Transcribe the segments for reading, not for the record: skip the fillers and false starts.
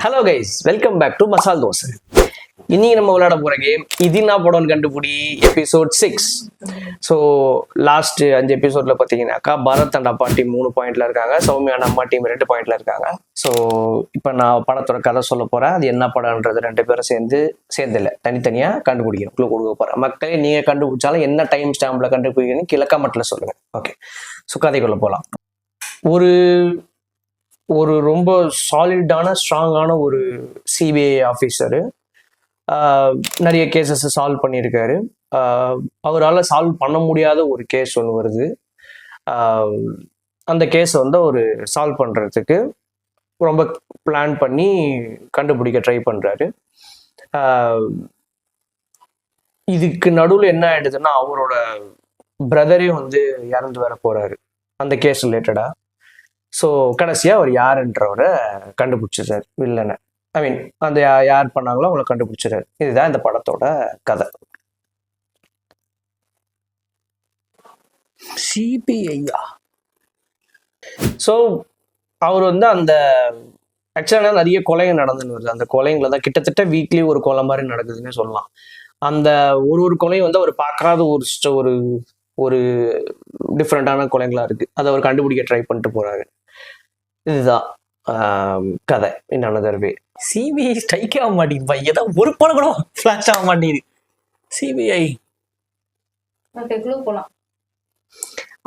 Hello guys, welcome back to masala dosa. இன்னைக்கு நம்ம விளையாட போற கேம் இது என்ன படம்னு கண்டுபிடி எபிசோட் 6. ஸோ லாஸ்ட் 5 எபிசோட்ல பார்த்தீங்கன்னாக்கா பரத் அண்ட் அப்பா டீம் 3 பாயிண்ட்ல இருக்காங்க, சௌமியா அம்மா டீம் 2 பாயிண்ட்ல இருக்காங்க. ஸோ இப்போ நான் படத்தோட கதை சொல்ல போறேன். அது என்ன படம்ன்றது 2 பேரும் சேர்ந்து இல்லை தனித்தனியாக கண்டுபிடிக்கணும், குழு கொடுக்க போறேன். மக்களே நீங்க கண்டுபிடிச்சாலும் என்ன டைம் ஸ்டாம்பில் கண்டுபிடிக்கணும் கீழே கமெண்ட்ல சொல்லுங்க. ஓகே, ஸோ கதைக்குள்ள போகலாம். ஒரு ரொம்ப சாலிடான ஸ்ட்ராங்கான ஒரு சிபிஐ ஆஃபீஸரு நிறைய கேசஸ் சால்வ் பண்ணியிருக்காரு. அவரால் சால்வ் பண்ண முடியாத ஒரு கேஸ் ஒன்று வருது. அந்த கேஸை வந்து அவர் சால்வ் பண்ணுறதுக்கு ரொம்ப பிளான் பண்ணி கண்டுபிடிக்க ட்ரை பண்ணுறாரு. இதுக்கு நடுவில் என்ன ஆயிடுதுன்னா, அவரோட பிரதரே வந்து இறந்து வர போகிறாரு அந்த கேஸ் ரிலேட்டடாக. ஸோ கடைசியாக அவர் யாருன்றவரை கண்டுபிடிச்சிடுறாரு, வில்லனை. ஐ மீன் அந்த யார் பண்ணாங்களோ அவங்கள கண்டுபிடிச்சிடுறாரு. இதுதான் இந்த படத்தோட கதை. சிபிஐயா. ஸோ அவர் வந்து அந்த ஆக்சுவலாக நிறைய கொலைகள் நடந்துன்னு வருது. அந்த கொலைங்களை தான் கிட்டத்தட்ட வீக்லி ஒரு கொலை மாதிரி நடக்குதுன்னு சொல்லலாம். அந்த ஒரு கொலையும் வந்து அவர் பார்க்காத ஒரு ஒரு டிஃப்ரெண்டான கொலைகளாக இருக்குது. அதை அவர் கண்டுபிடிக்க ட்ரை பண்ணிட்டு போகிறாரு. இதுதான் கதை. என்னவே சிபிஐ ஸ்ட்ரைக் ஆக மாட்டேங்குது, ஏதாவது ஒரு படம் கூட ஃபிளாஷ் ஆக மாட்டேங்குது. சிபிஐ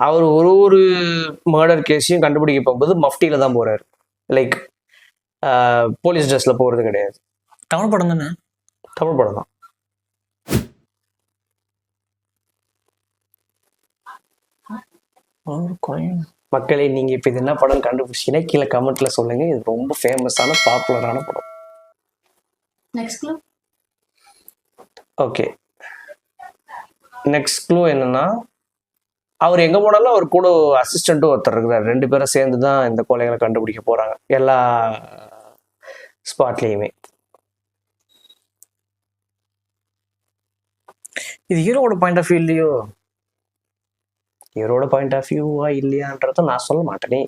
அவர் ஒரு மர்டர் கேஸையும் கண்டுபிடிக்க போகும்போது மஃப்டியில தான் போறாரு. லைக் போலீஸ் ட்ரெஸ்ல போறது கிடையாது. தமிழ் படம் தானே? தமிழ் படம் தான். மக்களே, நீங்க இப்ப இது என்ன படம் கண்டுபிடிச்சீங்கன்னா கீழே கமெண்ட்ல சொல்லுங்க. இது ரொம்ப ஃபேமஸான பாப்புலரான படம். ஓகே, நெக்ஸ்ட் க்ளூ என்னன்னா, அவர் எங்க போனாலும் அவர் கூட அசிஸ்டண்ட்டும் ஒருத்தர் இருக்கிறார். 2 பேரும் சேர்ந்து தான் இந்த கொலைகளை கண்டுபிடிக்க போறாங்க எல்லா ஸ்பாட்லயுமே. இது ஹீரோட பாயிண்ட் ஆஃப் வியூ இல்லையோ? ஹீரோட பாயிண்ட் ஆஃப் வியூவா இல்லையான்றத நான் சொல்ல மாட்டேனே.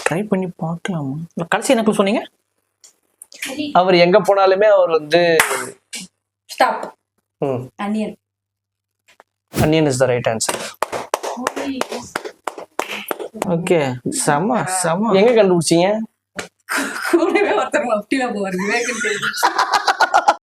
ட்ரை பண்ணி பார்க்கலாமா? கடைசி எனக்கு சொன்னீங்க அவர் எங்க போனாலுமே அவர் வந்து stop. Onion. Onion is the right answer. Okay, செம. எங்க கண்டுபிடிச்சீங்க? கூடவே ஒருத்தர் மஃப்டில போவார், விவேக்.